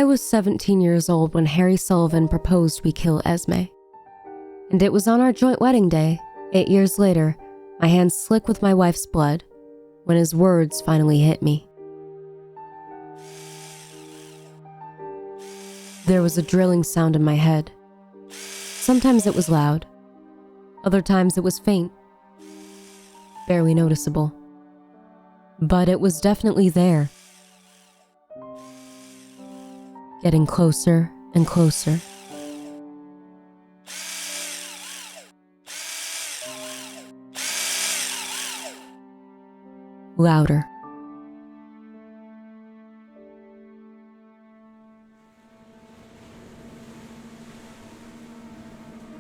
I was 17 years old when Harry Sullivan proposed we kill Esme. And it was on our joint wedding day, 8 years later, my hands slick with my wife's blood, when his words finally hit me. There was a drilling sound in my head. Sometimes it was loud. Other times it was faint. Barely noticeable. But it was definitely there. Getting closer and closer. Louder.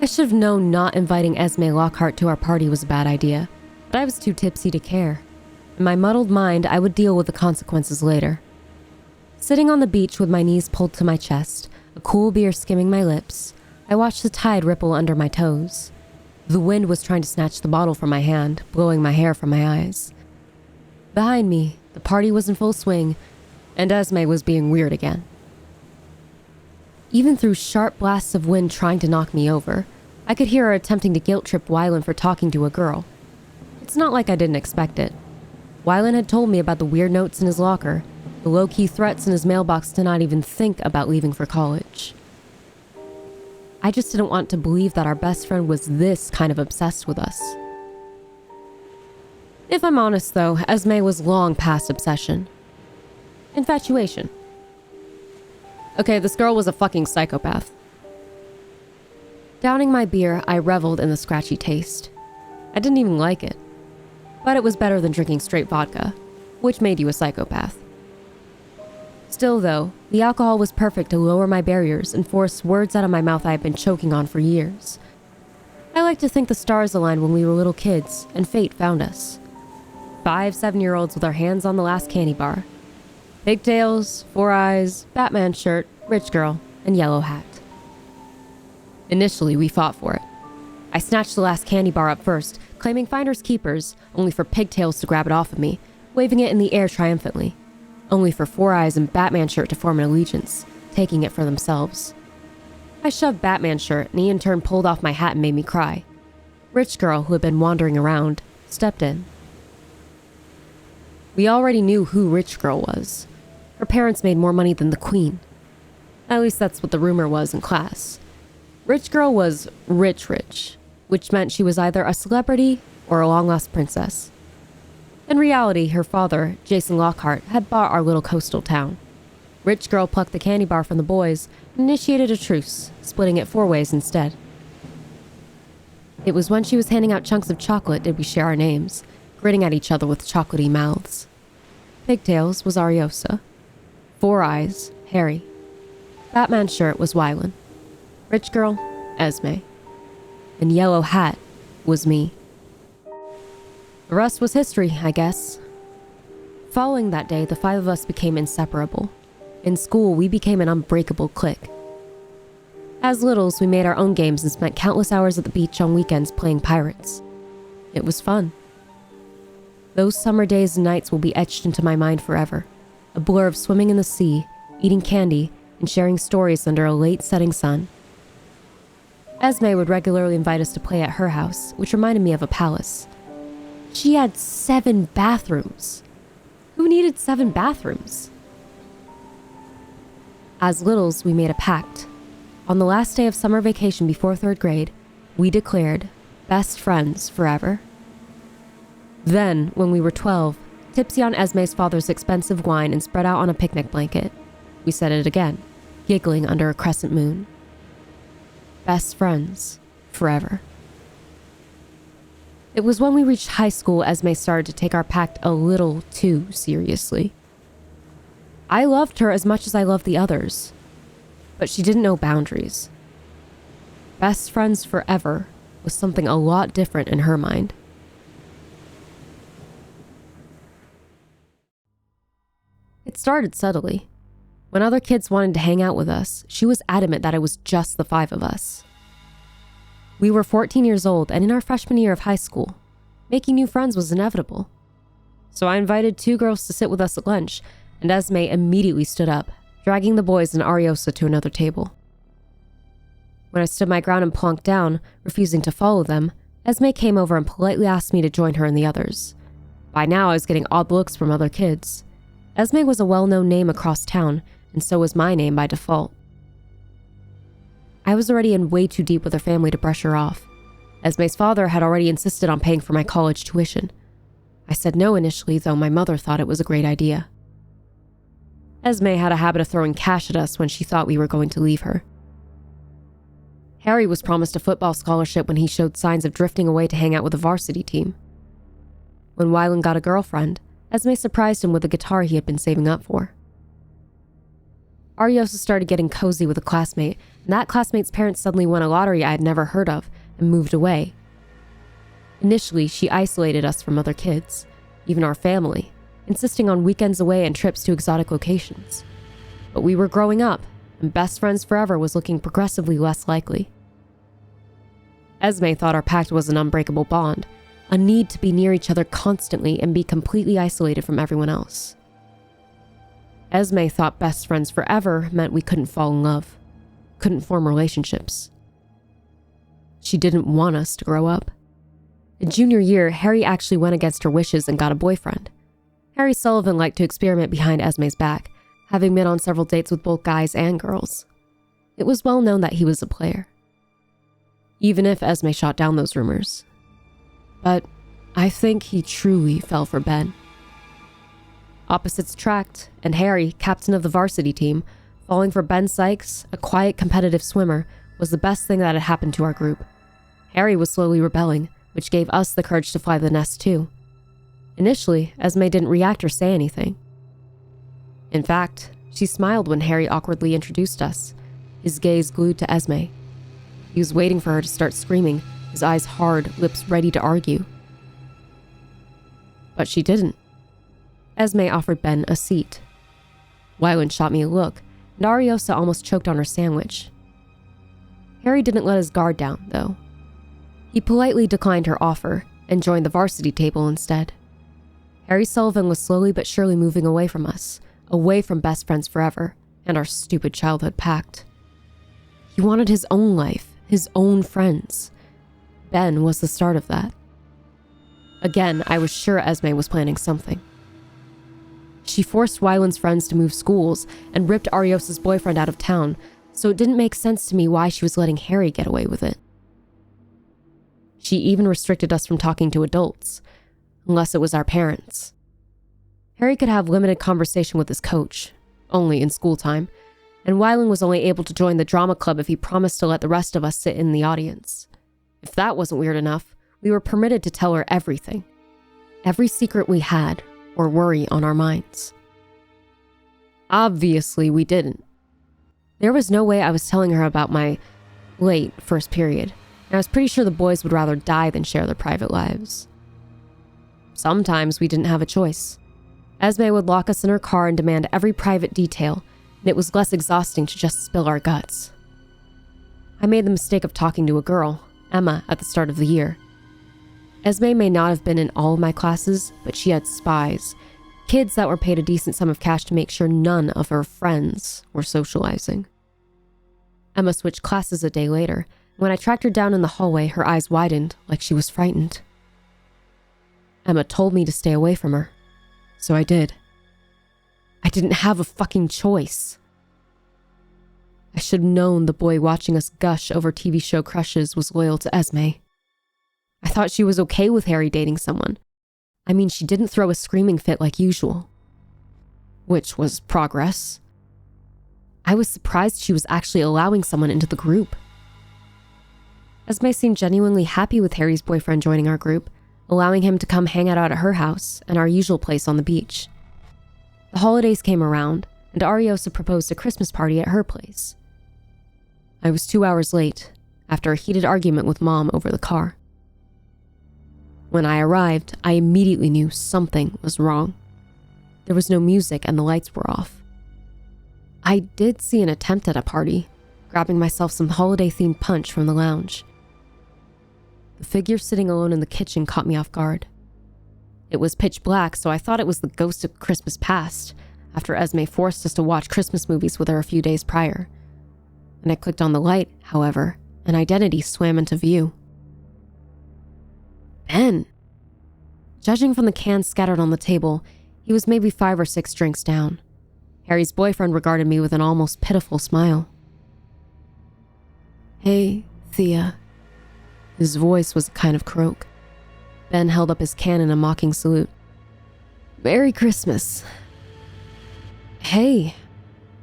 I should have known not inviting Esme Lockhart to our party was a bad idea, but I was too tipsy to care. In my muddled mind, I would deal with the consequences later. Sitting on the beach with my knees pulled to my chest, a cool beer skimming my lips, I watched the tide ripple under my toes. The wind was trying to snatch the bottle from my hand, blowing my hair from my eyes. Behind me, the party was in full swing, and Esme was being weird again. Even through sharp blasts of wind trying to knock me over, I could hear her attempting to guilt-trip Wylan for talking to a girl. It's not like I didn't expect it. Wylan had told me about the weird notes in his locker, the low-key threats in his mailbox to not even think about leaving for college. I just didn't want to believe that our best friend was this kind of obsessed with us. If I'm honest though, Esme was long past obsession. Infatuation. Okay, this girl was a fucking psychopath. Downing my beer, I reveled in the scratchy taste. I didn't even like it. But it was better than drinking straight vodka, which made you a psychopath. Still though, the alcohol was perfect to lower my barriers and force words out of my mouth I had been choking on for years. I like to think the stars aligned when we were little kids, and fate found us. 5 7-year-olds with our hands on the last candy bar. Pigtails, 4 eyes, Batman shirt, rich girl, and yellow hat. Initially, we fought for it. I snatched the last candy bar up first, claiming finders keepers, only for Pigtails to grab it off of me, waving it in the air triumphantly. Only for 4 eyes and Batman shirt to form an allegiance, taking it for themselves. I shoved Batman shirt, and he in turn pulled off my hat and made me cry. Rich girl, who had been wandering around, stepped in. We already knew who Rich girl was. Her parents made more money than the queen. At least that's what the rumor was in class. Rich girl was rich, which meant she was either a celebrity or a long-lost princess. In reality, her father, Jason Lockhart, had bought our little coastal town. Rich girl plucked the candy bar from the boys and initiated a truce, splitting it 4 ways instead. It was when she was handing out chunks of chocolate did we share our names, grinning at each other with chocolatey mouths. Pigtails was Ariosa. 4 eyes, Harry. Batman shirt was Wylan. Rich girl, Esme. And yellow hat was me. The rest was history, I guess. Following that day, the 5 of us became inseparable. In school, we became an unbreakable clique. As littles, we made our own games and spent countless hours at the beach on weekends playing pirates. It was fun. Those summer days and nights will be etched into my mind forever. A blur of swimming in the sea, eating candy, and sharing stories under a late setting sun. Esme would regularly invite us to play at her house, which reminded me of a palace. She had 7 bathrooms. Who needed 7 bathrooms? As littles, we made a pact. On the last day of summer vacation before 3rd grade, we declared best friends forever. Then, when we were 12, tipsy on Esme's father's expensive wine and spread out on a picnic blanket, we said it again, giggling under a crescent moon. Best friends forever. It was when we reached high school Esme started to take our pact a little too seriously. I loved her as much as I loved the others, but she didn't know boundaries. Best friends forever was something a lot different in her mind. It started subtly. When other kids wanted to hang out with us, she was adamant that it was just the 5 of us. We were 14 years old and in our freshman year of high school. Making new friends was inevitable. So I invited 2 girls to sit with us at lunch, and Esme immediately stood up, dragging the boys and Ariosa to another table. When I stood my ground and plonked down, refusing to follow them, Esme came over and politely asked me to join her and the others. By now, I was getting odd looks from other kids. Esme was a well-known name across town, and so was my name by default. I was already in way too deep with her family to brush her off. Esme's father had already insisted on paying for my college tuition. I said no initially, though my mother thought it was a great idea. Esme had a habit of throwing cash at us when she thought we were going to leave her. Harry was promised a football scholarship when he showed signs of drifting away to hang out with the varsity team. When Wylan got a girlfriend, Esme surprised him with a guitar he had been saving up for. Ariosa started getting cozy with a classmate, and that classmate's parents suddenly won a lottery I had never heard of and moved away. Initially, she isolated us from other kids, even our family, insisting on weekends away and trips to exotic locations. But we were growing up, and best friends forever was looking progressively less likely. Esme thought our pact was an unbreakable bond, a need to be near each other constantly and be completely isolated from everyone else. Esme thought best friends forever meant we couldn't fall in love, couldn't form relationships. She didn't want us to grow up. In junior year, Harry actually went against her wishes and got a boyfriend. Harry Sullivan liked to experiment behind Esme's back, having been on several dates with both guys and girls. It was well known that he was a player. Even if Esme shot down those rumors. But I think he truly fell for Ben. Opposites attract, and Harry, captain of the varsity team, falling for Ben Sykes, a quiet, competitive swimmer, was the best thing that had happened to our group. Harry was slowly rebelling, which gave us the courage to fly the nest too. Initially, Esme didn't react or say anything. In fact, she smiled when Harry awkwardly introduced us, his gaze glued to Esme. He was waiting for her to start screaming, his eyes hard, lips ready to argue. But she didn't. Esme offered Ben a seat. Wylan shot me a look, and Ariosa almost choked on her sandwich. Harry didn't let his guard down, though. He politely declined her offer and joined the varsity table instead. Harry Sullivan was slowly but surely moving away from us, away from best friends forever and our stupid childhood pact. He wanted his own life, his own friends. Ben was the start of that. Again, I was sure Esme was planning something. She forced Wylan's friends to move schools and ripped Ariosa's boyfriend out of town, so it didn't make sense to me why she was letting Harry get away with it. She even restricted us from talking to adults, unless it was our parents. Harry could have limited conversation with his coach, only in school time, and Wylan was only able to join the drama club if he promised to let the rest of us sit in the audience. If that wasn't weird enough, we were permitted to tell her everything. Every secret we had, or worry on our minds. Obviously, we didn't. There was no way I was telling her about my late first period, and I was pretty sure the boys would rather die than share their private lives. Sometimes we didn't have a choice. Esme would lock us in her car and demand every private detail, and it was less exhausting to just spill our guts. I made the mistake of talking to a girl, Emma, at the start of the year. Esme may not have been in all of my classes, but she had spies, kids that were paid a decent sum of cash to make sure none of her friends were socializing. Emma switched classes a day later. When I tracked her down in the hallway, her eyes widened like she was frightened. Emma told me to stay away from her, so I did. I didn't have a fucking choice. I should have known the boy watching us gush over TV show crushes was loyal to Esme. I thought she was okay with Harry dating someone. I mean, she didn't throw a screaming fit like usual. Which was progress. I was surprised she was actually allowing someone into the group. Esme seemed genuinely happy with Harry's boyfriend joining our group, allowing him to come hang out at her house and our usual place on the beach. The holidays came around, and Ariosa proposed a Christmas party at her place. I was 2 hours late, after a heated argument with Mom over the car. When I arrived, I immediately knew something was wrong. There was no music and the lights were off. I did see an attempt at a party, grabbing myself some holiday-themed punch from the lounge. The figure sitting alone in the kitchen caught me off guard. It was pitch black, so I thought it was the ghost of Christmas past. after Esme forced us to watch Christmas movies with her a few days prior. When I clicked on the light, however, an identity swam into view. Ben. Judging from the cans scattered on the table, he was maybe 5 or 6 drinks down. Harry's boyfriend regarded me with an almost pitiful smile. "Hey, Thea." His voice was a kind of croak. Ben held up his can in a mocking salute. "Merry Christmas." "Hey."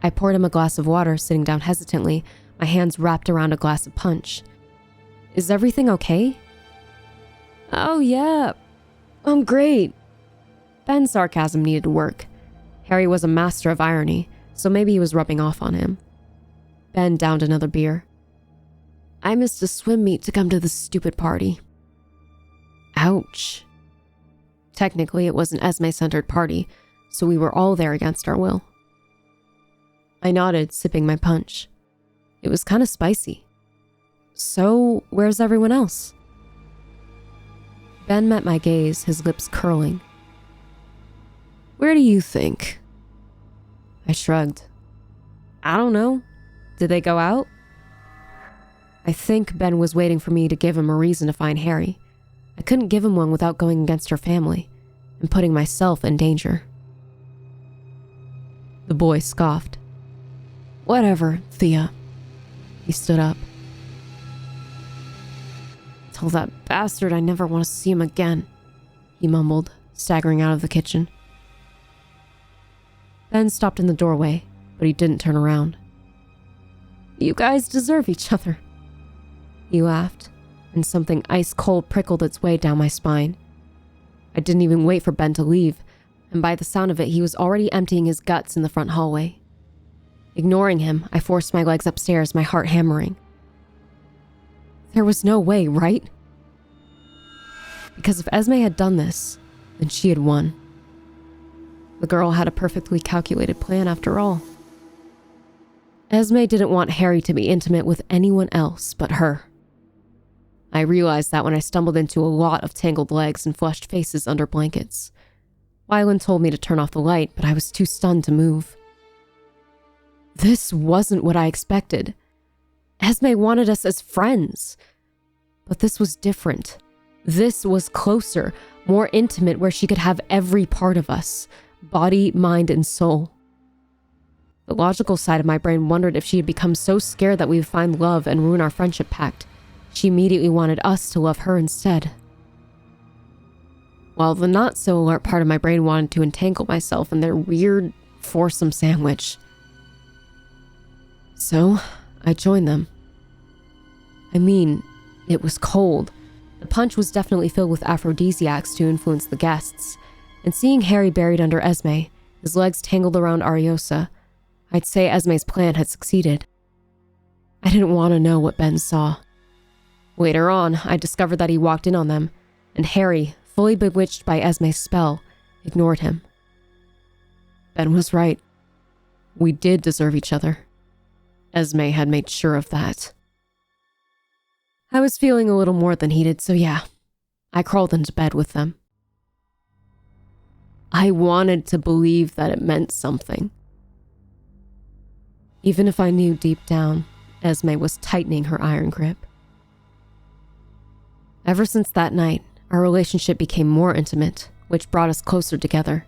I poured him a glass of water, sitting down hesitantly, my hands wrapped around a glass of punch. "Is everything okay?" "Oh yeah, I'm great." Ben's sarcasm needed work. Harry was a master of irony, so maybe he was rubbing off on him. Ben downed another beer. "I missed a swim meet to come to this stupid party." Ouch. Technically, it was an Esme-centered party, so we were all there against our will. I nodded, sipping my punch. It was kind of spicy. "So, where's everyone else?" Ben met my gaze, his lips curling. "Where do you think?" I shrugged. "I don't know. Did they go out?" I think Ben was waiting for me to give him a reason to find Harry. I couldn't give him one without going against her family and putting myself in danger. The boy scoffed. "Whatever, Thea." He stood up. "Tell that bastard I never want to see him again," he mumbled, staggering out of the kitchen. Ben stopped in the doorway, but he didn't turn around. "You guys deserve each other." He laughed, and something ice-cold prickled its way down my spine. I didn't even wait for Ben to leave, and by the sound of it, he was already emptying his guts in the front hallway. Ignoring him, I forced my legs upstairs, my heart hammering. There was no way, right? Because if Esme had done this, then she had won. The girl had a perfectly calculated plan after all. Esme didn't want Harry to be intimate with anyone else but her. I realized that when I stumbled into a lot of tangled legs and flushed faces under blankets. Wyland told me to turn off the light, but I was too stunned to move. This wasn't what I expected. Esme wanted us as friends. But this was different. This was closer, more intimate, where she could have every part of us, body, mind, and soul. The logical side of my brain wondered if she had become so scared that we would find love and ruin our friendship pact. She immediately wanted us to love her instead. While the not-so-alert part of my brain wanted to entangle myself in their weird, foursome sandwich. So, I joined them. I mean, it was cold. The punch was definitely filled with aphrodisiacs to influence the guests. And seeing Harry buried under Esme, his legs tangled around Ariosa, I'd say Esme's plan had succeeded. I didn't want to know what Ben saw. Later on, I discovered that he walked in on them, and Harry, fully bewitched by Esme's spell, ignored him. Ben was right. We did deserve each other. Esme had made sure of that. I was feeling a little more than heated, so yeah, I crawled into bed with them. I wanted to believe that it meant something. Even if I knew deep down, Esme was tightening her iron grip. Ever since that night, our relationship became more intimate, which brought us closer together.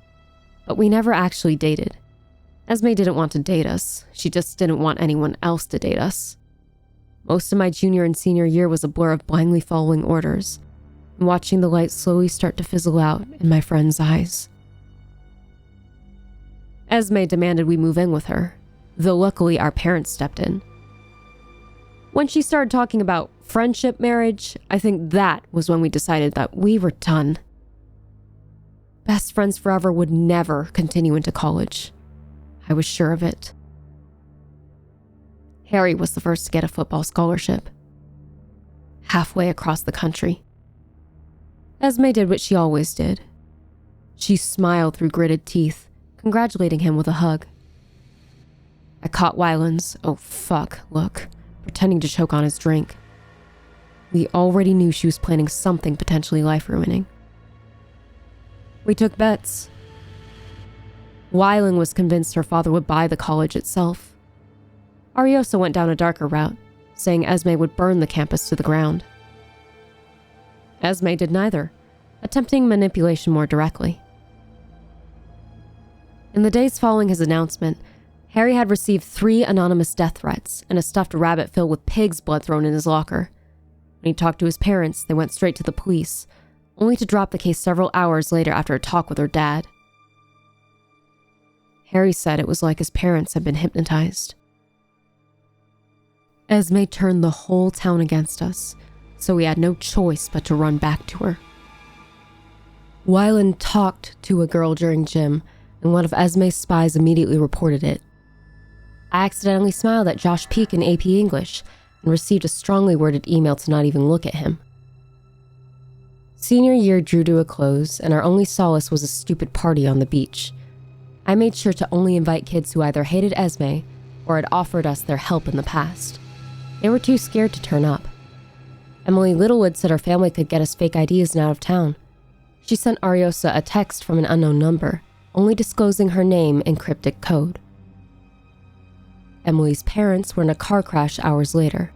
But we never actually dated. Esme didn't want to date us. She just didn't want anyone else to date us. Most of my junior and senior year was a blur of blindly following orders and watching the light slowly start to fizzle out in my friend's eyes. Esme demanded we move in with her, though luckily our parents stepped in. When she started talking about friendship marriage, I think that was when we decided that we were done. Best friends forever would never continue into college. I was sure of it. Harry was the first to get a football scholarship. Halfway across the country. Esme did what she always did. She smiled through gritted teeth, congratulating him with a hug. I caught Wyland's, oh fuck, look, pretending to choke on his drink. We already knew she was planning something potentially life-ruining. We took bets. Weiland was convinced her father would buy the college itself. Ariosa went down a darker route, saying Esme would burn the campus to the ground. Esme did neither, attempting manipulation more directly. In the days following his announcement, Harry had received 3 anonymous death threats and a stuffed rabbit filled with pig's blood thrown in his locker. When he talked to his parents, they went straight to the police, only to drop the case several hours later after a talk with her dad. Harry said it was like his parents had been hypnotized. Esme turned the whole town against us, so we had no choice but to run back to her. Weiland talked to a girl during gym, and one of Esme's spies immediately reported it. I accidentally smiled at Josh Peak in AP English and received a strongly worded email to not even look at him. Senior year drew to a close, and our only solace was a stupid party on the beach. I made sure to only invite kids who either hated Esme or had offered us their help in the past. They were too scared to turn up. Emily Littlewood said her family could get us fake IDs and out of town. She sent Ariosa a text from an unknown number, only disclosing her name in cryptic code. Emily's parents were in a car crash hours later.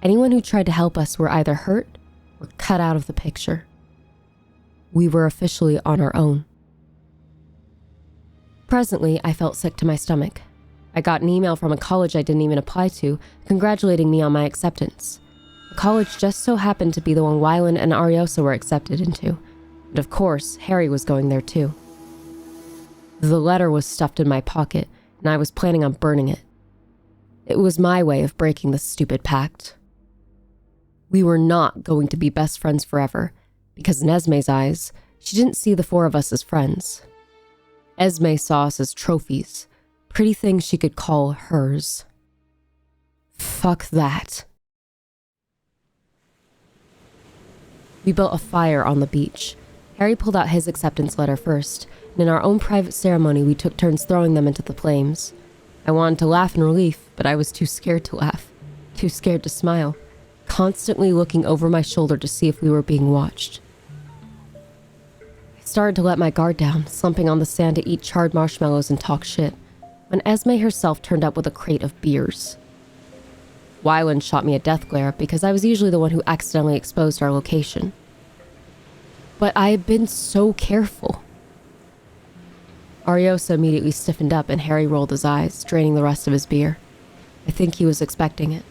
Anyone who tried to help us were either hurt or cut out of the picture. We were officially on our own. Presently, I felt sick to my stomach. I got an email from a college I didn't even apply to, congratulating me on my acceptance. The college just so happened to be the one Weiland and Ariosa were accepted into, and of course, Harry was going there too. The letter was stuffed in my pocket, and I was planning on burning it. It was my way of breaking the stupid pact. We were not going to be best friends forever, because in Esme's eyes, she didn't see the 4 of us as friends. Esme saw us as trophies, pretty things she could call hers. Fuck that. We built a fire on the beach. Harry pulled out his acceptance letter first, and in our own private ceremony, we took turns throwing them into the flames. I wanted to laugh in relief, but I was too scared to laugh, too scared to smile, constantly looking over my shoulder to see if we were being watched. I started to let my guard down, slumping on the sand to eat charred marshmallows and talk shit, when Esme herself turned up with a crate of beers. Weiland shot me a death glare because I was usually the one who accidentally exposed our location. But I had been so careful. Ariosa immediately stiffened up and Harry rolled his eyes, draining the rest of his beer. I think he was expecting it.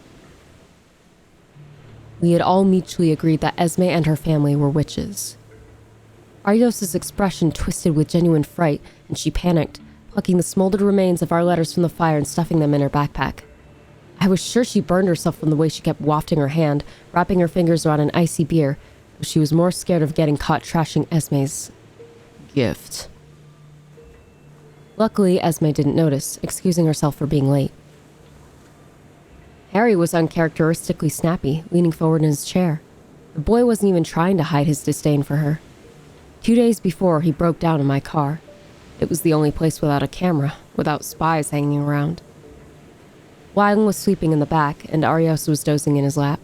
We had all mutually agreed that Esme and her family were witches. Ariosa's expression twisted with genuine fright, and she panicked, plucking the smoldered remains of our letters from the fire and stuffing them in her backpack. I was sure she burned herself from the way she kept wafting her hand, wrapping her fingers around an icy beer, but she was more scared of getting caught trashing Esme's gift. Luckily, Esme didn't notice, excusing herself for being late. Harry was uncharacteristically snappy, leaning forward in his chair. The boy wasn't even trying to hide his disdain for her. 2 days before, he broke down in my car. It was the only place without a camera, without spies hanging around. Weiland was sleeping in the back, and Ariosa was dozing in his lap.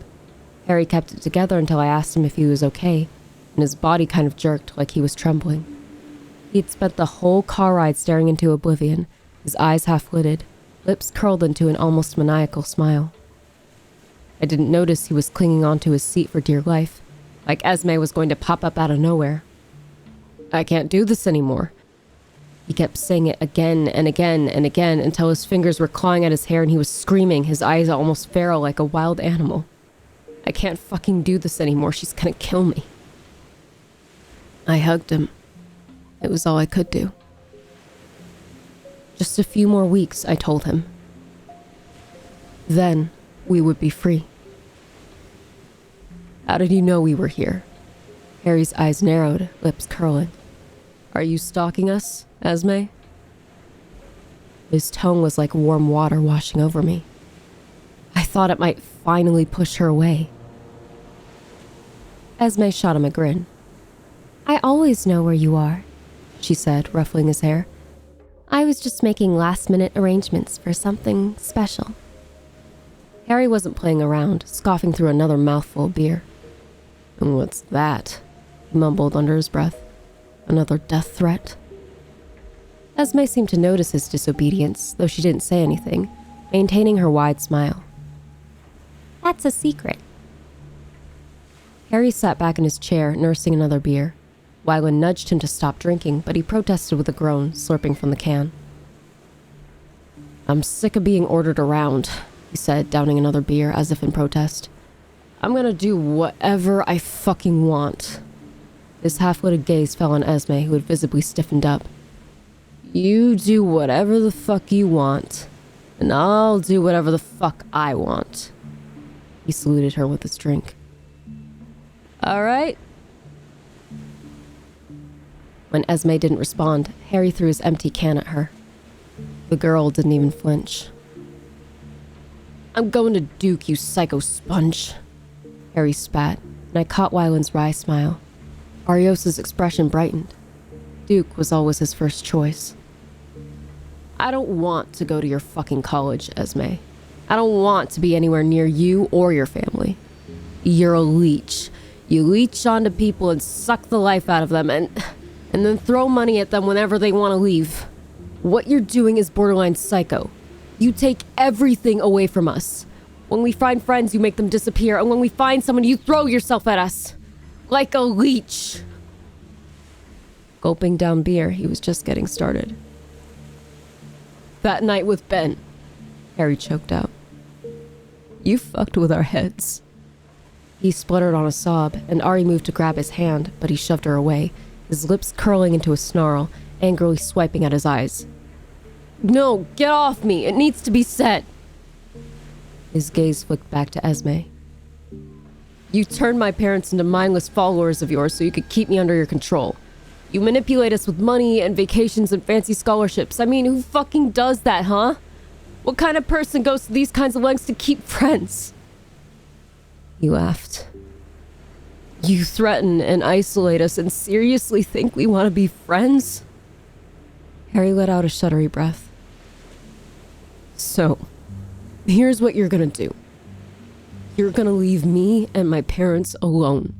Harry kept it together until I asked him if he was okay, and his body kind of jerked like he was trembling. He had spent the whole car ride staring into oblivion, his eyes half-lidded, lips curled into an almost maniacal smile. I didn't notice he was clinging onto his seat for dear life, like Esme was going to pop up out of nowhere. I can't do this anymore. He kept saying it again and again and again until his fingers were clawing at his hair and he was screaming, his eyes almost feral like a wild animal. I can't fucking do this anymore. She's gonna kill me. I hugged him. It was all I could do. Just a few more weeks, I told him. Then we would be free. How did you know we were here? Harry's eyes narrowed, lips curling. Are you stalking us, Esme? His tone was like warm water washing over me. I thought it might finally push her away. Esme shot him a grin. I always know where you are, she said, ruffling his hair. I was just making last-minute arrangements for something special. Harry wasn't playing around, scoffing through another mouthful of beer. What's that? He mumbled under his breath. Another death threat? Esme seemed to notice his disobedience, though she didn't say anything, maintaining her wide smile. That's a secret. Harry sat back in his chair, nursing another beer. Wylan nudged him to stop drinking, but he protested with a groan, slurping from the can. I'm sick of being ordered around, he said, downing another beer as if in protest. I'm gonna do whatever I fucking want. His half-witted gaze fell on Esme, who had visibly stiffened up. You do whatever the fuck you want, and I'll do whatever the fuck I want. He saluted her with his drink. All right. When Esme didn't respond, Harry threw his empty can at her. The girl didn't even flinch. I'm going to Duke, you psycho sponge. Harry spat, and I caught Wylan's wry smile. Arios's expression brightened. Duke was always his first choice. I don't want to go to your fucking college, Esme. I don't want to be anywhere near you or your family. You're a leech. You leech onto people and suck the life out of them and then throw money at them whenever they want to leave. What you're doing is borderline psycho. You take everything away from us. When we find friends, you make them disappear, and when we find someone, you throw yourself at us. Like a leech. Gulping down beer, he was just getting started. That night with Ben, Harry choked out. You fucked with our heads. He spluttered on a sob, and Ari moved to grab his hand, but he shoved her away, his lips curling into a snarl, angrily swiping at his eyes. No, get off me! It needs to be said! His gaze flicked back to Esme. You turned my parents into mindless followers of yours so you could keep me under your control. You manipulate us with money and vacations and fancy scholarships. I mean, who fucking does that, huh? What kind of person goes to these kinds of lengths to keep friends? He laughed. You threaten and isolate us and seriously think we want to be friends? Harry let out a shuddery breath. So, here's what you're gonna do. You're gonna leave me and my parents alone.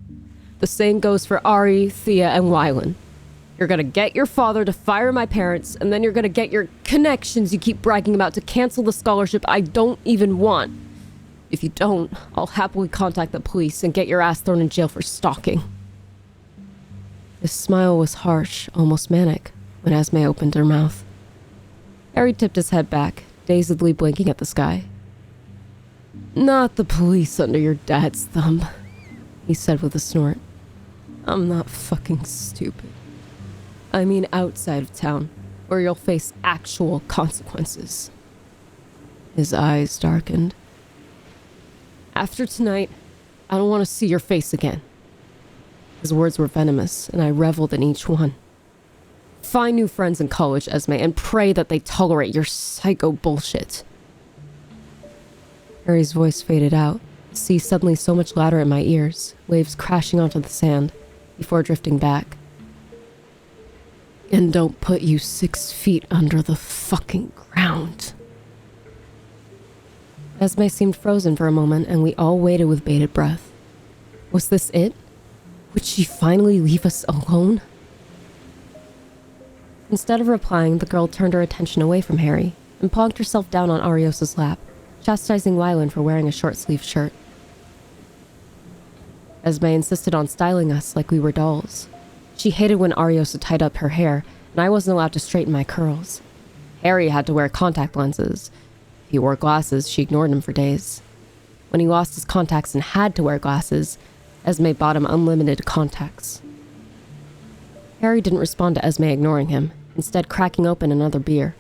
The same goes for Ari, Thea, and Wylan. You're gonna get your father to fire my parents, and then you're gonna get your connections you keep bragging about to cancel the scholarship I don't even want. If you don't, I'll happily contact the police and get your ass thrown in jail for stalking. His smile was harsh, almost manic, when Esme opened her mouth. Harry tipped his head back, dazedly blinking at the sky. Not the police under your dad's thumb, he said with a snort. I'm not fucking stupid. I mean outside of town, where you'll face actual consequences. His eyes darkened. After tonight, I don't want to see your face again. His words were venomous, and I reveled in each one. Find new friends in college, Esme, and pray that they tolerate your psycho bullshit. Harry's voice faded out, the sea suddenly so much louder in my ears, waves crashing onto the sand, before drifting back. And don't put you 6 feet under the fucking ground. Esme seemed frozen for a moment, and we all waited with bated breath. Was this it? Would she finally leave us alone? Instead of replying, the girl turned her attention away from Harry and plonked herself down on Arios's lap, chastising Wylan for wearing a short-sleeved shirt. Esme insisted on styling us like we were dolls. She hated when Ariosa tied up her hair, and I wasn't allowed to straighten my curls. Harry had to wear contact lenses. If he wore glasses, she ignored him for days. When he lost his contacts and had to wear glasses, Esme bought him unlimited contacts. Harry didn't respond to Esme ignoring him, instead cracking open another beer.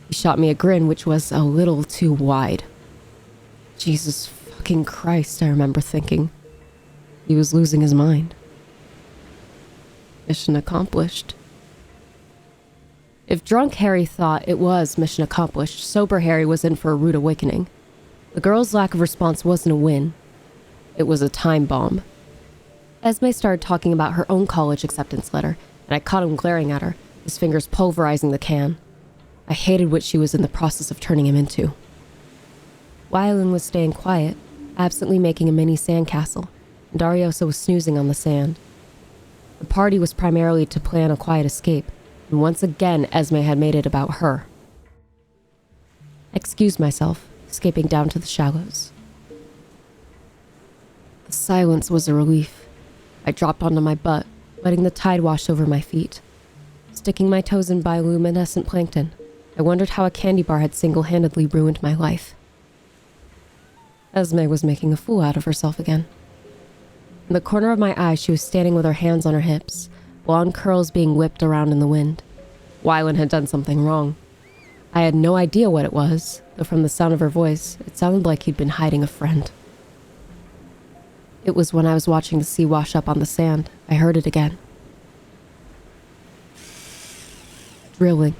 He shot me a grin which was a little too wide. Jesus fucking Christ, I remember thinking. He was losing his mind. Mission accomplished. If drunk Harry thought it was mission accomplished, sober Harry was in for a rude awakening. The girl's lack of response wasn't a win. It was a time bomb. Esme started talking about her own college acceptance letter, and I caught him glaring at her, his fingers pulverizing the can. I hated what she was in the process of turning him into. Wylan was staying quiet, absently making a mini sandcastle, and Ariosa was snoozing on the sand. The party was primarily to plan a quiet escape, And once again, Esme had made it about her. I excused myself, escaping down to the shallows. The silence was a relief. I dropped onto my butt, letting the tide wash over my feet. Sticking my toes in bioluminescent plankton, I wondered how a candy bar had single-handedly ruined my life. Esme was making a fool out of herself again. In the corner of my eye, she was standing with her hands on her hips, blonde curls being whipped around in the wind. Wylan had done something wrong. I had no idea what it was, though from the sound of her voice, it sounded like he'd been hiding a friend. It was when I was watching the sea wash up on the sand, I heard it again. Drilling.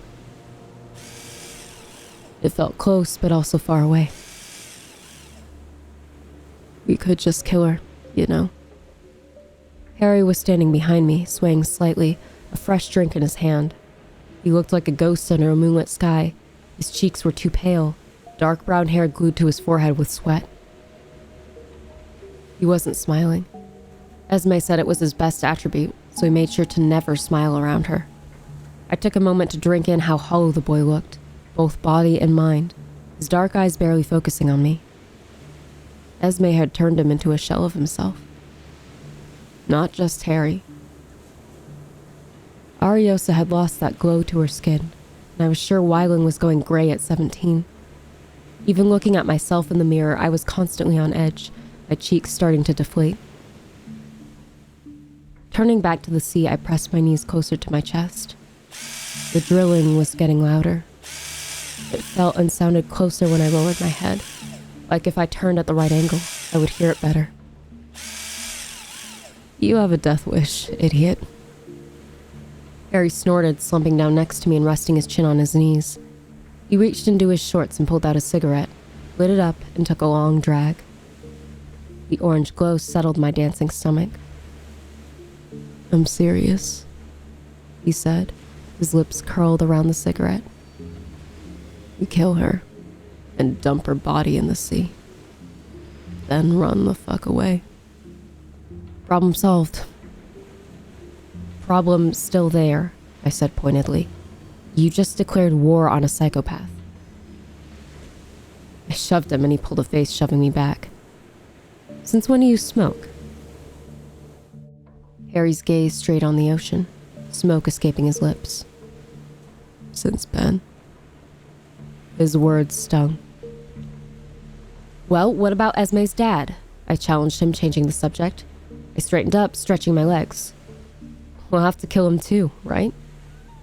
It felt close, but also far away. We could just kill her, you know. Harry was standing behind me, swaying slightly, a fresh drink in his hand. He looked like a ghost under a moonlit sky. His cheeks were too pale, dark brown hair glued to his forehead with sweat. He wasn't smiling. Esme said it was his best attribute, so he made sure to never smile around her. I took a moment to drink in how hollow the boy looked, both body and mind, his dark eyes barely focusing on me. Esme had turned him into a shell of himself. Not just Harry. Ariosa had lost that glow to her skin, and I was sure Wylan was going gray at 17. Even looking at myself in the mirror, I was constantly on edge, my cheeks starting to deflate. Turning back to the sea, I pressed my knees closer to my chest. The drilling was getting louder. It felt and sounded closer when I lowered my head, like if I turned at the right angle, I would hear it better. You have a death wish, idiot. Harry snorted, slumping down next to me and resting his chin on his knees. He reached into his shorts and pulled out a cigarette, lit it up, and took a long drag. The orange glow settled my dancing stomach. I'm serious, he said, his lips curled around the cigarette. We kill her and dump her body in the sea. Then run the fuck away. Problem solved. Problem still there, I said pointedly. You just declared war on a psychopath. I shoved him and he pulled a face, shoving me back. Since when do you smoke? Harry's gaze strayed on the ocean, smoke escaping his lips. Since Ben. His words stung. Well, what about Esme's dad? I challenged him, changing the subject. I straightened up, stretching my legs. We'll have to kill him too, right?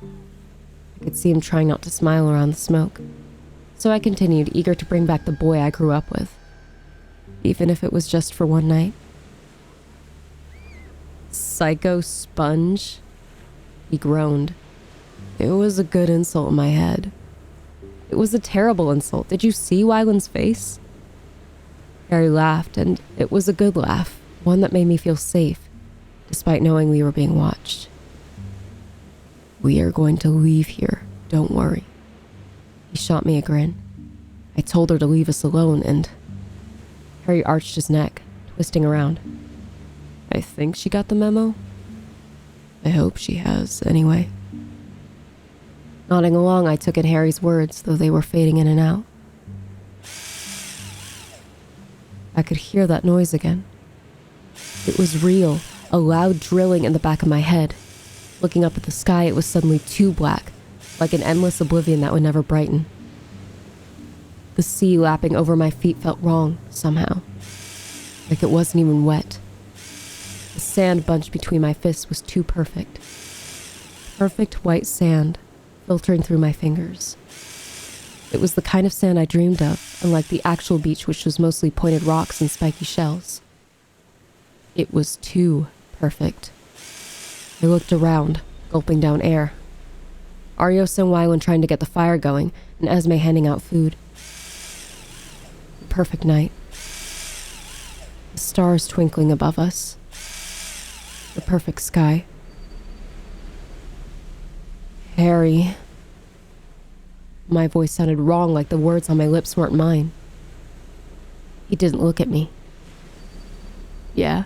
I could see him trying not to smile around the smoke. So I continued, eager to bring back the boy I grew up with. Even if it was just for one night. Psycho sponge? He groaned. It was a good insult in my head. It was a terrible insult. Did you see Wylan's face? Harry laughed, and it was a good laugh, one that made me feel safe, despite knowing we were being watched. We are going to leave here, don't worry. He shot me a grin. I told her to leave us alone, and... Harry arched his neck, twisting around. I think she got the memo. I hope she has, anyway. Nodding along, I took in Harry's words, though they were fading in and out. I could hear that noise again. It was real, a loud drilling in the back of my head. Looking up at the sky, it was suddenly too black, like an endless oblivion that would never brighten. The sea lapping over my feet felt wrong, somehow. Like it wasn't even wet. The sand bunched between my fists was too perfect. Perfect white sand, filtering through my fingers. It was the kind of sand I dreamed of, unlike the actual beach, which was mostly pointed rocks and spiky shells. It was too perfect. I looked around, gulping down air. Ariosa and Wylan trying to get the fire going, and Esme handing out food. The perfect night. The stars twinkling above us. The perfect sky. Harry. My voice sounded wrong, like the words on my lips weren't mine. He didn't look at me. Yeah.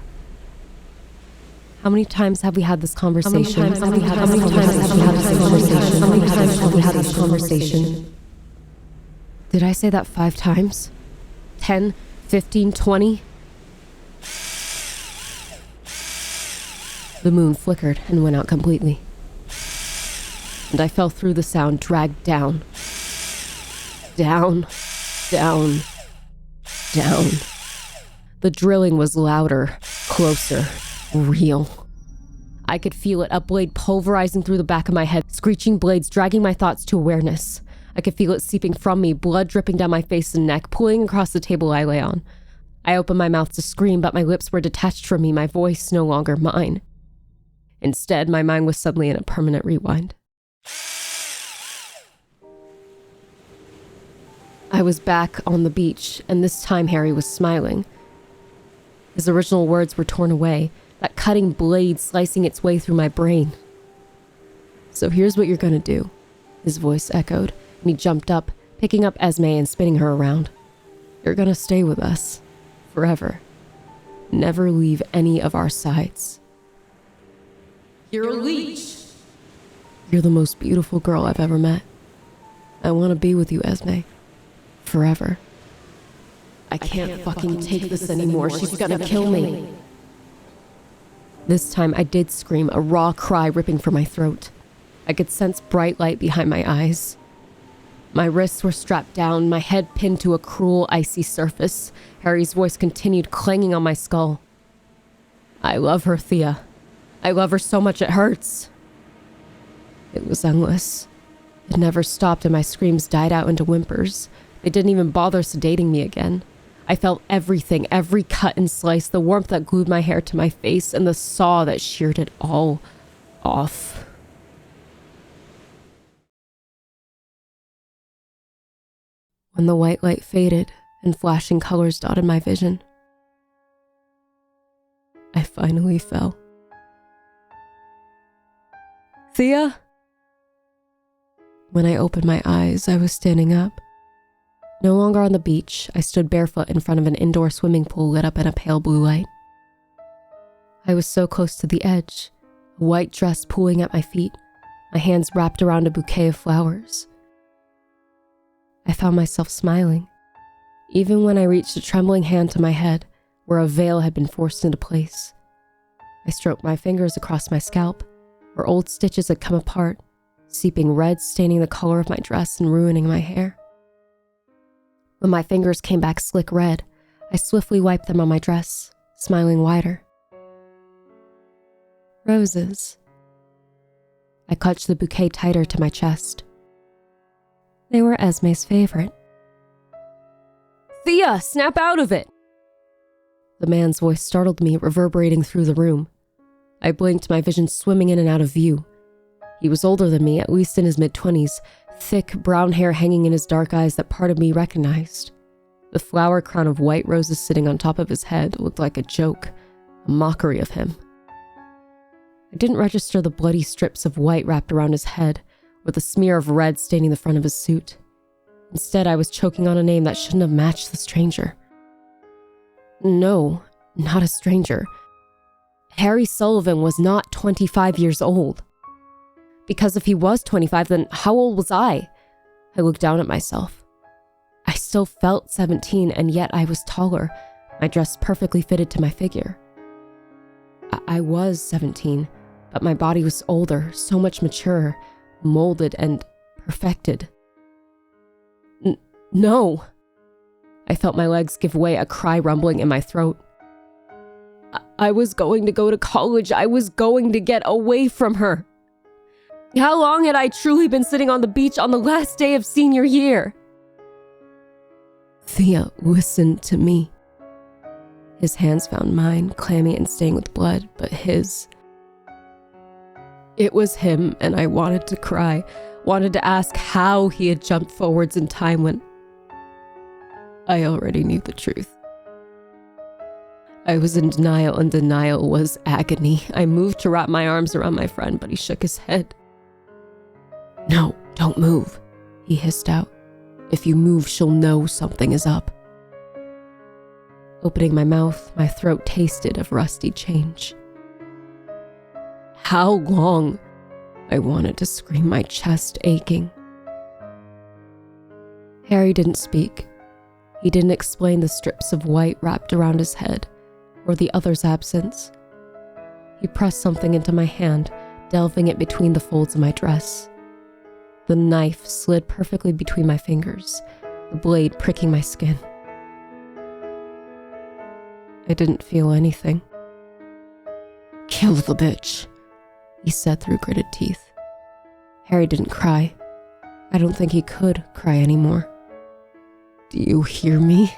How many times have we had this conversation? How many times have we had this conversation? Did I say that 5 times? 10, 15, 20? The moon flickered and went out completely. And I fell through the sound, dragged down. Down, down, down. The drilling was louder, closer, real. I could feel it, a blade pulverizing through the back of my head, screeching blades dragging my thoughts to awareness. I could feel it seeping from me, blood dripping down my face and neck, pulling across the table I lay on. I opened my mouth to scream, but my lips were detached from me, my voice no longer mine. Instead, my mind was suddenly in a permanent rewind. I was back on the beach, and this time Harry was smiling. His original words were torn away, that cutting blade slicing its way through my brain. "So here's what you're gonna do," his voice echoed, and he jumped up, picking up Esme and spinning her around. "You're gonna stay with us, forever. Never leave any of our sides. You're a leech. You're the most beautiful girl I've ever met. I want to be with you, Esme. Forever. I can't fucking take this anymore. She's gonna kill me." This time I did scream, a raw cry ripping from my throat. I could sense bright light behind my eyes. My wrists were strapped down, my head pinned to a cruel, icy surface. Harry's voice continued clanging on my skull. "I love her, Thea. I love her so much it hurts." It was endless. It never stopped, and my screams died out into whimpers. They didn't even bother sedating me again. I felt everything, every cut and slice, the warmth that glued my hair to my face, and the saw that sheared it all off. When the white light faded and flashing colors dotted my vision, I finally fell. "Thea?" When I opened my eyes, I was standing up. No longer on the beach, I stood barefoot in front of an indoor swimming pool lit up in a pale blue light. I was so close to the edge, a white dress pooling at my feet, my hands wrapped around a bouquet of flowers. I found myself smiling, even when I reached a trembling hand to my head, where a veil had been forced into place. I stroked my fingers across my scalp, where old stitches had come apart, seeping red, staining the color of my dress and ruining my hair. When my fingers came back slick red, I swiftly wiped them on my dress, smiling wider. "Roses." I clutched the bouquet tighter to my chest. They were Esme's favorite. "Thea, snap out of it!" The man's voice startled me, reverberating through the room. I blinked, my vision swimming in and out of view. He was older than me, at least in his mid-20s, thick brown hair hanging in his dark eyes that part of me recognized. The flower crown of white roses sitting on top of his head looked like a joke, a mockery of him. I didn't register the bloody strips of white wrapped around his head, or the smear of red staining the front of his suit. Instead, I was choking on a name that shouldn't have matched the stranger. No, not a stranger. Harry Sullivan was not 25 years old. Because if he was 25, then how old was I? I looked down at myself. I still felt 17, and yet I was taller. My dress perfectly fitted to my figure. I was 17, but my body was older, so much maturer, molded and perfected. No! I felt my legs give way, a cry rumbling in my throat. I was going to go to college. I was going to get away from her. How long had I truly been sitting on the beach on the last day of senior year? "Thea, listen to me." His hands found mine, clammy and stained with blood, but his... It was him, and I wanted to cry, wanted to ask how he had jumped forwards in time when I already knew the truth. I was in denial, and denial was agony. I moved to wrap my arms around my friend, but he shook his head. "No, don't move," he hissed out. "If you move, she'll know something is up." Opening my mouth, my throat tasted of rusty change. How long? I wanted to scream, my chest aching. Harry didn't speak. He didn't explain the strips of white wrapped around his head, or the other's absence. He pressed something into my hand, delving it between the folds of my dress. The knife slid perfectly between my fingers, the blade pricking my skin. I didn't feel anything. "Kill the bitch," he said through gritted teeth. Harry didn't cry. I don't think he could cry anymore. "Do you hear me?"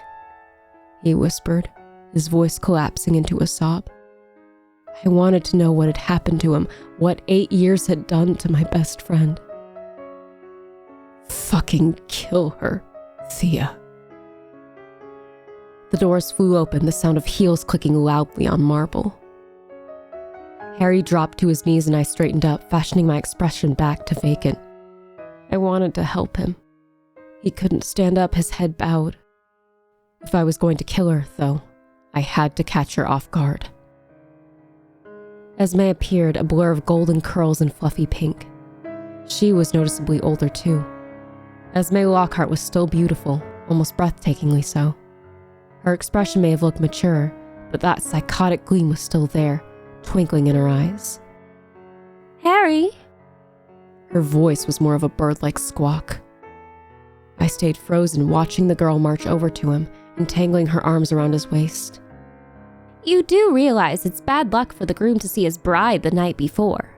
he whispered, his voice collapsing into a sob. I wanted to know what had happened to him, what 8 years had done to my best friend. "Fucking kill her, Thea." The doors flew open, the sound of heels clicking loudly on marble. Harry dropped to his knees and I straightened up, fashioning my expression back to vacant. I wanted to help him. He couldn't stand up, his head bowed. If I was going to kill her, though, I had to catch her off guard. Esme appeared, a blur of golden curls and fluffy pink. She was noticeably older, too. Esme Lockhart was still beautiful, almost breathtakingly so. Her expression may have looked mature, but that psychotic gleam was still there, twinkling in her eyes. "Harry!" Her voice was more of a bird-like squawk. I stayed frozen, watching the girl march over to him, entangling her arms around his waist. "You do realize it's bad luck for the groom to see his bride the night before."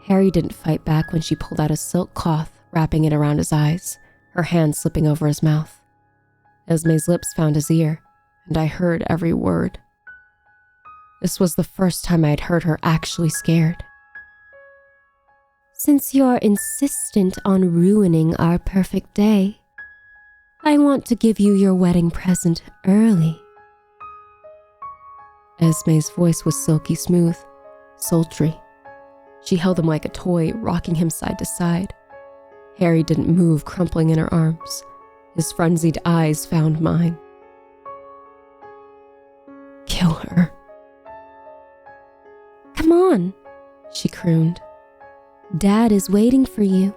Harry didn't fight back when she pulled out a silk cloth, wrapping it around his eyes, her hand slipping over his mouth. Esme's lips found his ear, and I heard every word. This was the first time I'd heard her actually scared. "Since you're insistent on ruining our perfect day, I want to give you your wedding present early." Esme's voice was silky smooth, sultry. She held him like a toy, rocking him side to side. Harry didn't move, crumpling in her arms. His frenzied eyes found mine. "Kill her." "Come on," she crooned. "Dad is waiting for you."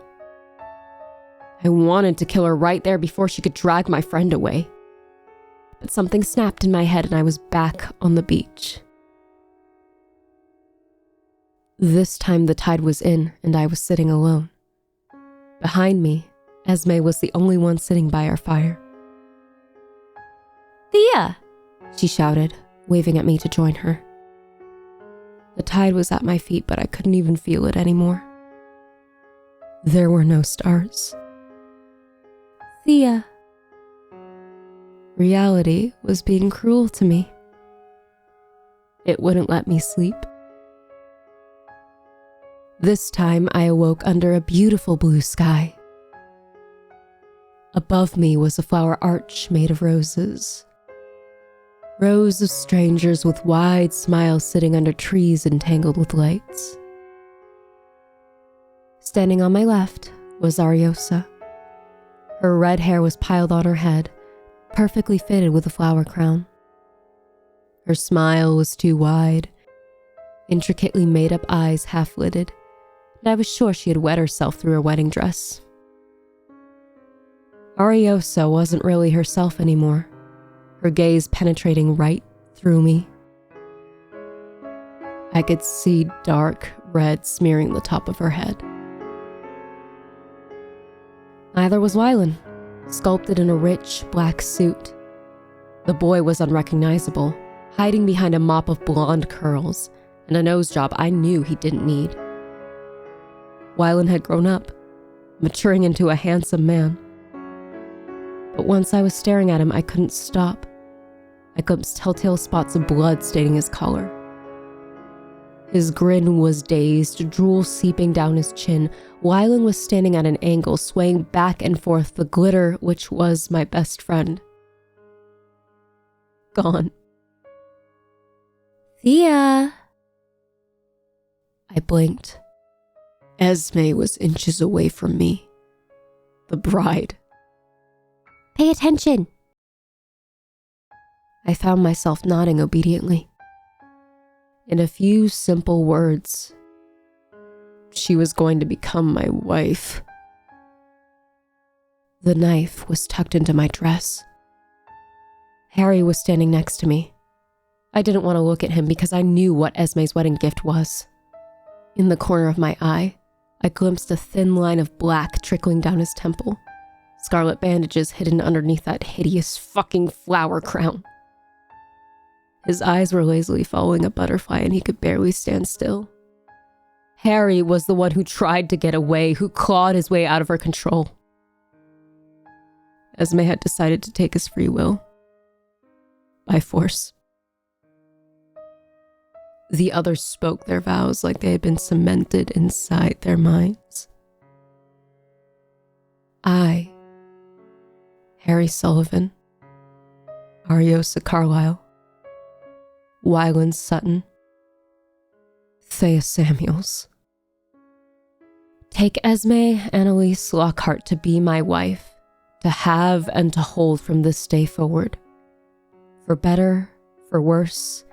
I wanted to kill her right there before she could drag my friend away. But something snapped in my head and I was back on the beach. This time the tide was in and I was sitting alone. Behind me, Esme was the only one sitting by our fire. "Thea!" she shouted, waving at me to join her. The tide was at my feet, but I couldn't even feel it anymore. There were no stars. "Thea." Reality was being cruel to me. It wouldn't let me sleep. This time I awoke under a beautiful blue sky. Above me was a flower arch made of roses. Rows of strangers with wide smiles sitting under trees entangled with lights. Standing on my left was Ariosa. Her red hair was piled on her head, perfectly fitted with a flower crown. Her smile was too wide, intricately made-up eyes half-lidded, and I was sure she had wet herself through her wedding dress. Ariosa wasn't really herself anymore, her gaze penetrating right through me. I could see dark red smearing the top of her head. Neither was Wylan, sculpted in a rich black suit. The boy was unrecognizable, hiding behind a mop of blonde curls and a nose job I knew he didn't need. Wylan had grown up, maturing into a handsome man. But once I was staring at him, I couldn't stop. I glimpsed telltale spots of blood staining his collar. His grin was dazed, drool seeping down his chin. Wylan was standing at an angle, swaying back and forth, the glitter which was my best friend. Gone. "Thea!" I blinked. Esme was inches away from me. The bride. "Pay attention!" I found myself nodding obediently. In a few simple words, she was going to become my wife. The knife was tucked into my dress. Harry was standing next to me. I didn't want to look at him because I knew what Esme's wedding gift was. In the corner of my eye, I glimpsed a thin line of black trickling down his temple, scarlet bandages hidden underneath that hideous fucking flower crown. His eyes were lazily following a butterfly and he could barely stand still. Harry was the one who tried to get away, who clawed his way out of her control. Esme had decided to take his free will. By force. The others spoke their vows like they had been cemented inside their minds. I, Harry Sullivan, Ariosa Carlyle, Wyland Sutton, Thea Samuels. Take Esme Annalise Lockhart to be my wife, to have and to hold from this day forward. For better, for worse,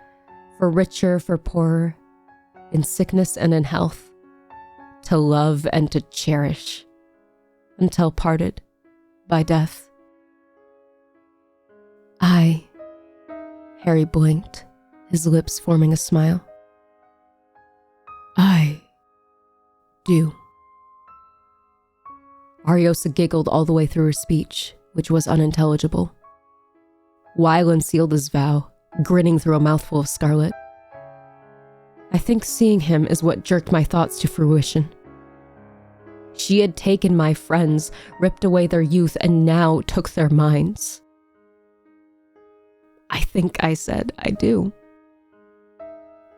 for richer, for poorer, in sickness and in health, to love and to cherish, until parted by death. Harry blinked, his lips forming a smile. I do. Ariosa giggled all the way through her speech, which was unintelligible. Wyland sealed his vow, grinning through a mouthful of scarlet. I think seeing him is what jerked my thoughts to fruition. She had taken my friends, ripped away their youth, and now took their minds. I think I said, I do.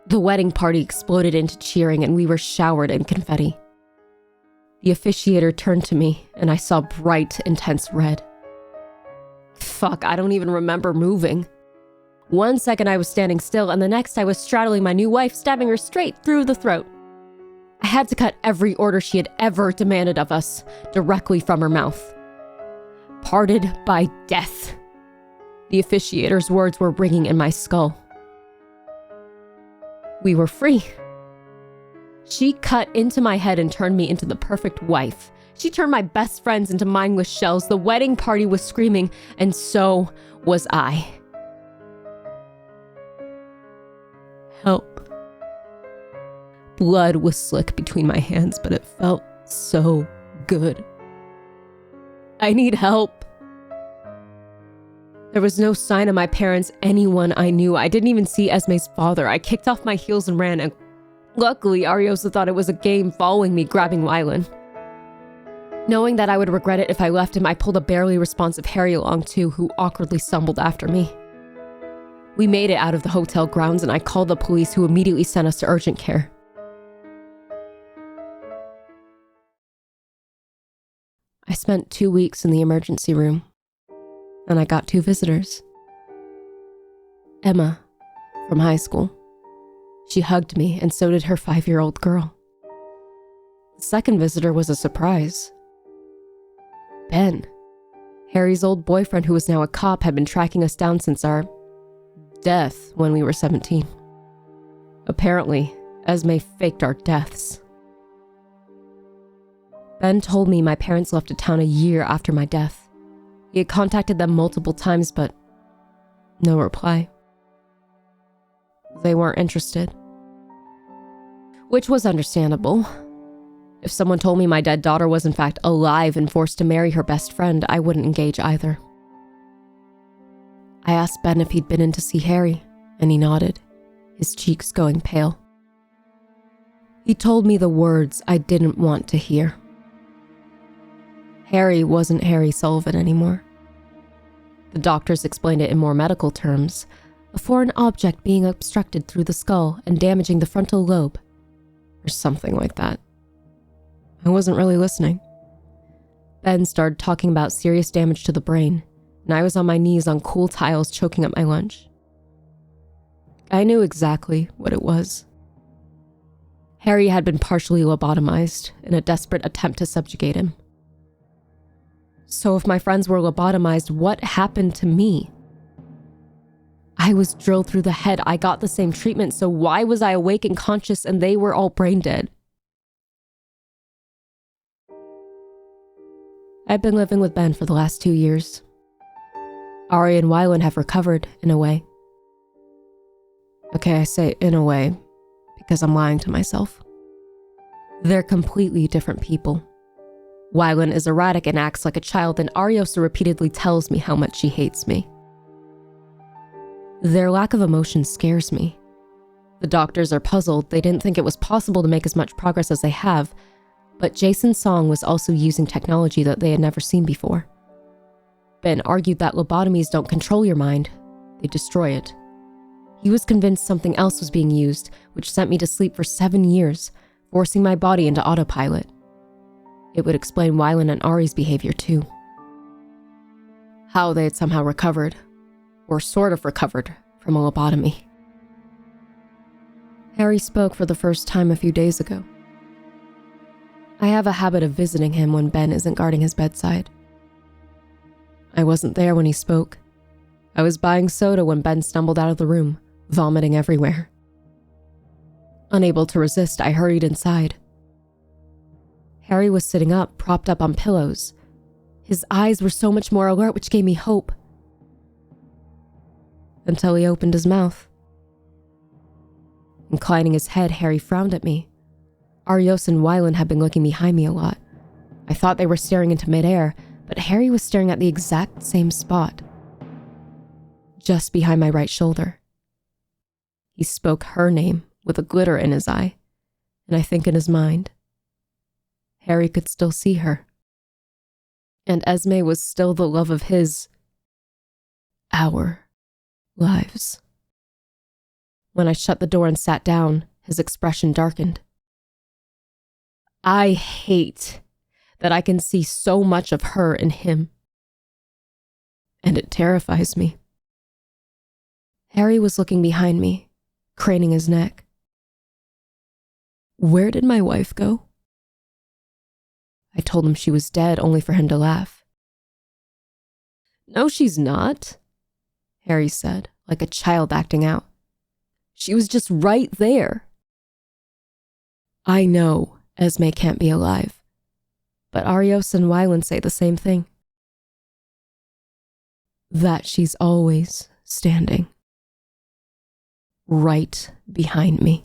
The wedding party exploded into cheering and we were showered in confetti. The officiator turned to me and I saw bright, intense red. Fuck, I don't even remember moving. 1 second I was standing still and the next I was straddling my new wife, stabbing her straight through the throat. I had to cut every order she had ever demanded of us, directly from her mouth. Parted by death. The officiator's words were ringing in my skull. We were free. She cut into my head and turned me into the perfect wife. She turned my best friends into mindless shells. The wedding party was screaming, and so was I. Help. Blood was slick between my hands, but it felt so good. I need help. There was no sign of my parents, anyone I knew. I didn't even see Esme's father. I kicked off my heels and ran, and luckily Ariosa thought it was a game, following me, grabbing Wyland. Knowing that I would regret it if I left him, I pulled a barely responsive Harry along too, who awkwardly stumbled after me. We made it out of the hotel grounds and I called the police, who immediately sent us to urgent care. I spent 2 weeks in the emergency room, and I got 2 visitors. Emma, from high school. She hugged me, and so did her 5-year-old girl. The second visitor was a surprise. Ben, Harry's old boyfriend, who was now a cop, had been tracking us down since our death when we were 17. Apparently, Esme faked our deaths. Ben told me my parents left town a year after my death. He had contacted them multiple times, but no reply. They weren't interested. Which was understandable. If someone told me my dead daughter was in fact alive and forced to marry her best friend, I wouldn't engage either. I asked Ben if he'd been in to see Harry, and he nodded, his cheeks going pale. He told me the words I didn't want to hear. Harry wasn't Harry Sullivan anymore. The doctors explained it in more medical terms, a foreign object being obstructed through the skull and damaging the frontal lobe, or something like that. I wasn't really listening. Ben started talking about serious damage to the brain, and I was on my knees on cool tiles choking up my lunch. I knew exactly what it was. Harry had been partially lobotomized in a desperate attempt to subjugate him. So if my friends were lobotomized, what happened to me? I was drilled through the head. I got the same treatment, so why was I awake and conscious and they were all brain dead? I've been living with Ben for the last 2 years. Ari and Wylan have recovered, in a way. Okay, I say in a way, because I'm lying to myself. They're completely different people. Wylan is erratic and acts like a child, and Ariosa repeatedly tells me how much she hates me. Their lack of emotion scares me. The doctors are puzzled. They didn't think it was possible to make as much progress as they have, but Jason Song was also using technology that they had never seen before. Ben argued that lobotomies don't control your mind, they destroy it. He was convinced something else was being used, which sent me to sleep for 7 years, forcing my body into autopilot. It would explain Wylan and Ari's behavior too. How they had somehow recovered, or sort of recovered, from a lobotomy. Harry spoke for the first time a few days ago. I have a habit of visiting him when Ben isn't guarding his bedside. I wasn't there when he spoke. I was buying soda when Ben stumbled out of the room, vomiting everywhere. Unable to resist, I hurried inside. Harry was sitting up, propped up on pillows. His eyes were so much more alert, which gave me hope. Until he opened his mouth. Inclining his head, Harry frowned at me. Arios and Wylan had been looking behind me a lot. I thought they were staring into midair, but Harry was staring at the exact same spot. Just behind my right shoulder. He spoke her name with a glitter in his eye, and I think in his mind. Harry could still see her. And Esme was still the love of our lives. When I shut the door and sat down, his expression darkened. I hate that I can see so much of her in him. And it terrifies me. Harry was looking behind me, craning his neck. Where did my wife go? I told him she was dead, only for him to laugh. No, she's not, Harry said, like a child acting out. She was just right there. I know Esme can't be alive, but Arios and Wylan say the same thing. That she's always standing right behind me.